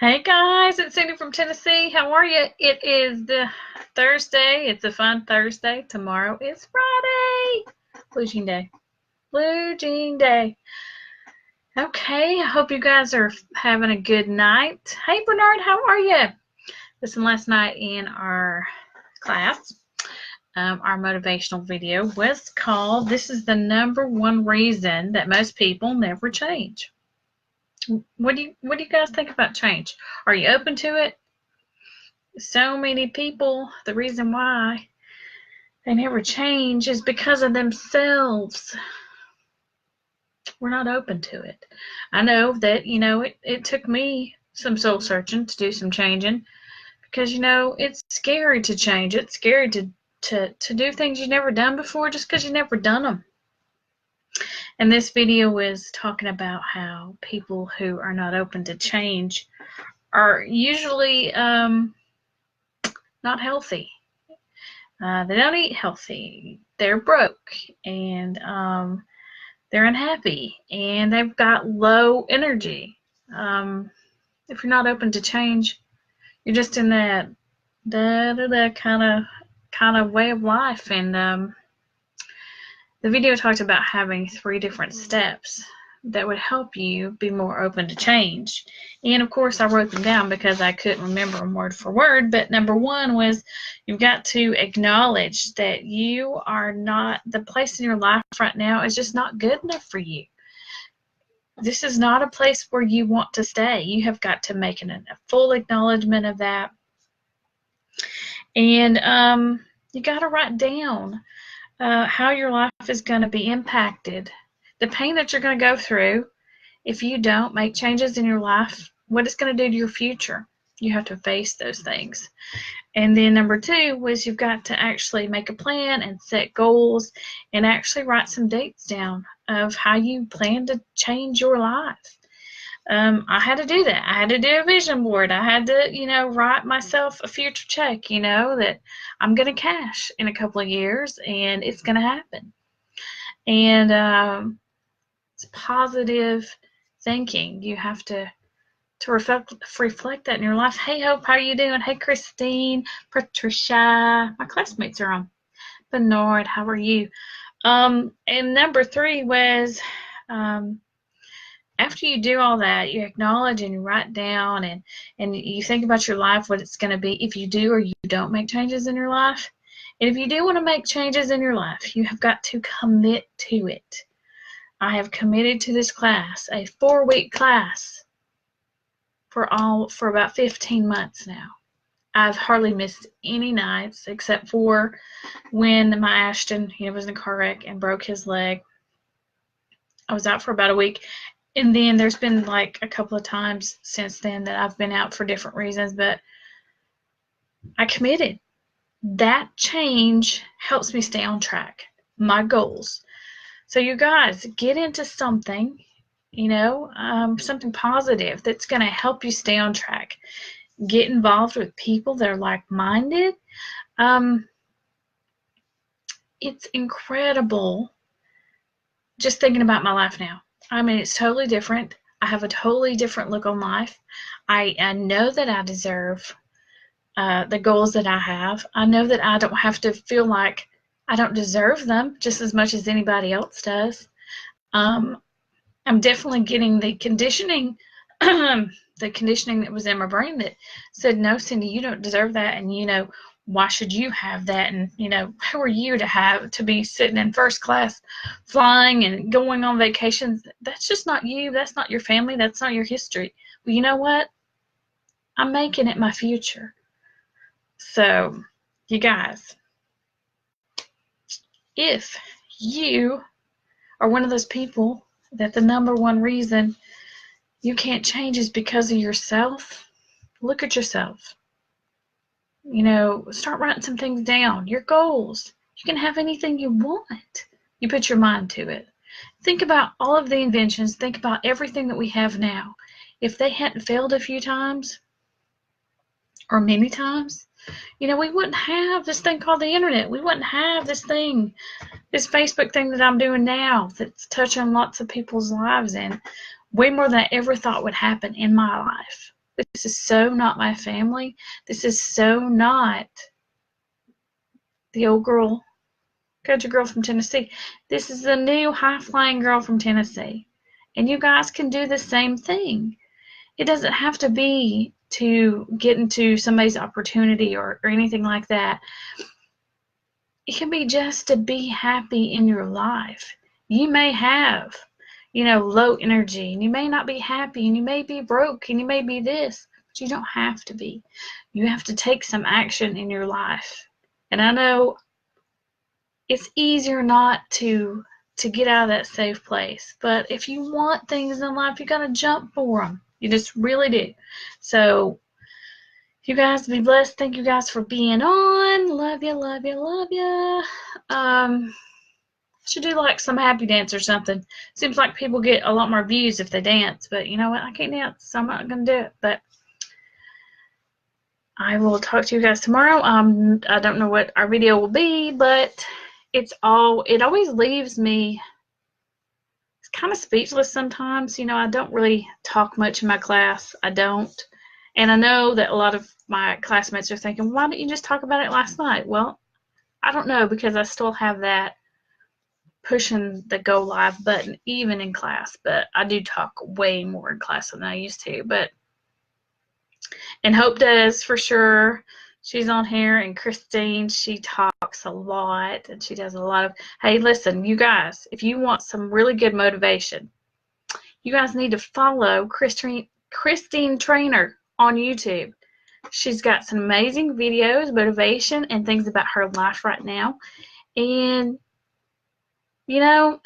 Hey guys, it's Cindy from Tennessee. How are you? It is the Thursday. It's a fun Thursday. Tomorrow is Friday. Blue Jean Day. Blue Jean Day. Okay, I hope you guys are having a good night. Hey Bernard, how are you? Listen, last night in our class, our motivational video was called, "This is the number one reason that most people never change." What do you guys think about change? Are you open to it? So many people, the reason why they never change is because of themselves. We're not open to it. I know that, it took me some soul searching to do some changing because, it's scary to change. It's scary to do things you've never done before just because you've never done them. And this video is talking about how people who are not open to change are usually not healthy. They don't eat healthy. They're broke, and they're unhappy, and they've got low energy. If you're not open to change, you're just in that kind of way of life. And the video talked about having 3 different steps that would help you be more open to change. And of course, I wrote them down because I couldn't remember them word for word. But number 1 was you've got to acknowledge that you are not, the place in your life right now is just not good enough for you. This is not a place where you want to stay. You have got to make a full acknowledgement of that. And you got to write down how your life is going to be impacted. The pain that you're going to go through if you don't make changes in your life, what it's going to do to your future. You have to face those things. And then number 2 was you've got to actually make a plan and set goals and actually write some dates down of how you plan to change your life. I had to do that. I had to do a vision board. I had to, write myself a future check, that I'm going to cash in a couple of years and it's going to happen. And it's positive thinking. You have to reflect that in your life. Hey, Hope, how are you doing? Hey, Christine, Patricia, my classmates are on. Bernard, how are you? And number 3 was after you do all that, you acknowledge and you write down and you think about your life, what it's going to be if you do or you don't make changes in your life. And if you do want to make changes in your life, you have got to commit to it. I have committed to this class, a 4-week class, for about 15 months now. I've hardly missed any nights except for when my Ashton, was in a car wreck and broke his leg. I was out for about a week. And then there's been like a couple of times since then that I've been out for different reasons, but I committed. That change helps me stay on track, my goals. So you guys, get into something, something positive that's going to help you stay on track. Get involved with people that are like-minded. It's incredible just thinking about my life now. I mean, it's totally different. I have a totally different look on life. I know that I deserve the goals that I have. I know that I don't have to feel like I don't deserve them just as much as anybody else does. I'm definitely getting the conditioning, the conditioning that was in my brain that said, no, Cindy, you don't deserve that, and why should you have that? And who are you to be sitting in first class flying and going on vacations? That's just not you. That's not your family. That's not your history. Well, you know what? I'm making it my future. So, you guys, if you are one of those people that the number one reason you can't change is because of yourself, look at yourself. Start writing some things down, your goals. You can have anything you want. You put your mind to it. Think about all of the inventions. Think about everything that we have now. If they hadn't failed a few times or many times, we wouldn't have this thing called the internet. We wouldn't have this Facebook thing that I'm doing now that's touching lots of people's lives and way more than I ever thought would happen in my life. This is so not my family. This is so not the old girl, country girl from Tennessee. This is the new high-flying girl from Tennessee. And you guys can do the same thing. It doesn't have to be to get into somebody's opportunity or anything like that. It can be just to be happy in your life. You may have, low energy, and you may not be happy, and you may be broke, and you may be this, but you don't have to be. You have to take some action in your life. And I know it's easier not to get out of that safe place, but if you want things in life, you got to jump for them. You just really do. So you guys be blessed. Thank you guys for being on. Love you, love you, love you. Should do like some happy dance or something. Seems like people get a lot more views if they dance, but you know what? I can't dance, so I'm not going to do it. But I will talk to you guys tomorrow. I don't know what our video will be, but it always leaves me kind of speechless sometimes. I don't really talk much in my class. I don't. And I know that a lot of my classmates are thinking, why didn't you just talk about it last night? Well, I don't know, because I still have that pushing the go live button even in class. But I do talk way more in class than I used to. And Hope does for sure. She's on here, and Christine, she talks a lot, and she does a lot of, hey, listen, you guys, if you want some really good motivation, you guys need to follow Christine Trainer on YouTube. She's got some amazing videos, motivation, and things about her life right now. And,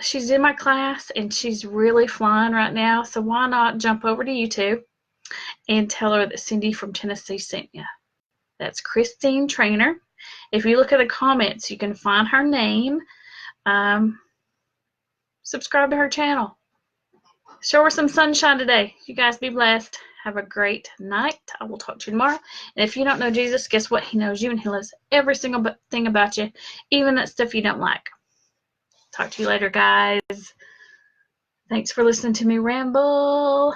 she's in my class, and she's really flying right now, so why not jump over to YouTube and tell her that Cindy from Tennessee sent you. That's Christine Trainer. If you look at the comments, you can find her name. Subscribe to her channel. Show her some sunshine today. You guys be blessed. Have a great night. I will talk to you tomorrow. And if you don't know Jesus, guess what? He knows you, and he loves every single thing about you, even that stuff you don't like. Talk to you later, guys. Thanks for listening to me ramble.